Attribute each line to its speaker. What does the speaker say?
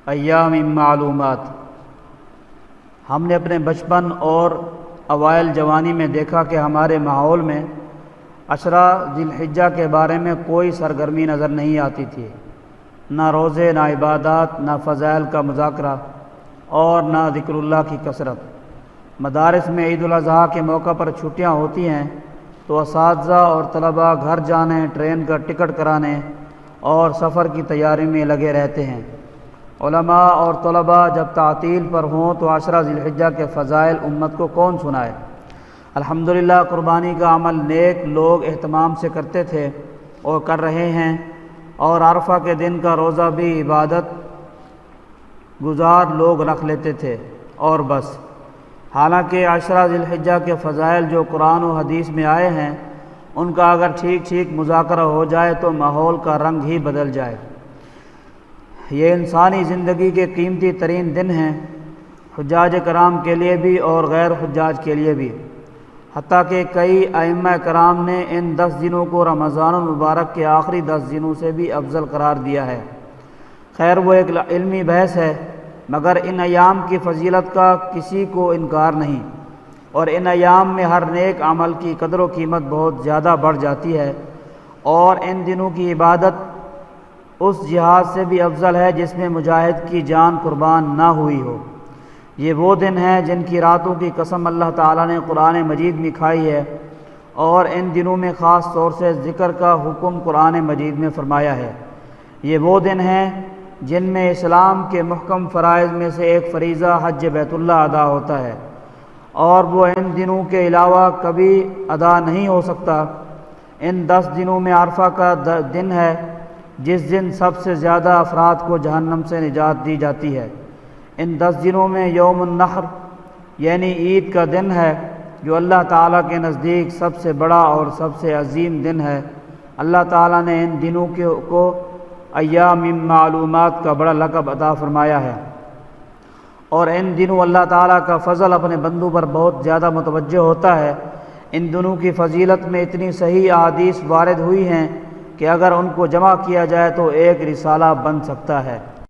Speaker 1: ایام معلومات۔ ہم نے اپنے بچپن اور اوائل جوانی میں دیکھا کہ ہمارے ماحول میں عشرہ ذی الحجہ کے بارے میں کوئی سرگرمی نظر نہیں آتی تھی، نہ روزے، نہ عبادات، نہ فضائل کا مذاکرہ اور نہ ذکر اللہ کی کثرت۔ مدارس میں عید الاضحیٰ کے موقع پر چھٹیاں ہوتی ہیں تو اساتذہ اور طلباء گھر جانے، ٹرین کا ٹکٹ کرانے اور سفر کی تیاری میں لگے رہتے ہیں۔ علماء اور طلباء جب تعطیل پر ہوں تو عشرہ ذی الحجہ کے فضائل امت کو کون سنائے؟ الحمدللہ قربانی کا عمل نیک لوگ اہتمام سے کرتے تھے اور کر رہے ہیں، اور عرفہ کے دن کا روزہ بھی عبادت گزار لوگ رکھ لیتے تھے اور بس۔ حالانکہ عشرہ ذی الحجہ کے فضائل جو قرآن و حدیث میں آئے ہیں ان کا اگر ٹھیک مذاکرہ ہو جائے تو ماحول کا رنگ ہی بدل جائے۔ یہ انسانی زندگی کے قیمتی ترین دن ہیں، حجاج کرام کے لیے بھی اور غیر حجاج کے لیے بھی، حتیٰ کہ کئی ائمہ کرام نے ان 10 دنوں کو رمضان المبارک کے آخری 10 دنوں سے بھی افضل قرار دیا ہے۔ خیر وہ ایک علمی بحث ہے، مگر ان ایام کی فضیلت کا کسی کو انکار نہیں، اور ان ایام میں ہر نیک عمل کی قدر و قیمت بہت زیادہ بڑھ جاتی ہے، اور ان دنوں کی عبادت اس جہاد سے بھی افضل ہے جس میں مجاہد کی جان قربان نہ ہوئی ہو۔ یہ وہ دن ہیں جن کی راتوں کی قسم اللہ تعالیٰ نے قرآن مجید میں کھائی ہے، اور ان دنوں میں خاص طور سے ذکر کا حکم قرآن مجید میں فرمایا ہے۔ یہ وہ دن ہیں جن میں اسلام کے محکم فرائض میں سے ایک فریضہ حج بیت اللہ ادا ہوتا ہے، اور وہ ان دنوں کے علاوہ کبھی ادا نہیں ہو سکتا۔ ان 10 دنوں میں عرفہ کا دن ہے جس دن سب سے زیادہ افراد کو جہنم سے نجات دی جاتی ہے۔ ان 10 دنوں میں یوم النحر یعنی عید کا دن ہے جو اللہ تعالیٰ کے نزدیک سب سے بڑا اور سب سے عظیم دن ہے۔ اللہ تعالیٰ نے ان دنوں کو ایام معلومات کا بڑا لقب عطا فرمایا ہے، اور ان دنوں اللہ تعالیٰ کا فضل اپنے بندوں پر بہت زیادہ متوجہ ہوتا ہے۔ ان دنوں کی فضیلت میں اتنی صحیح احادیث وارد ہوئی ہیں کہ اگر ان کو جمع کیا جائے تو ایک رسالہ بن سکتا ہے۔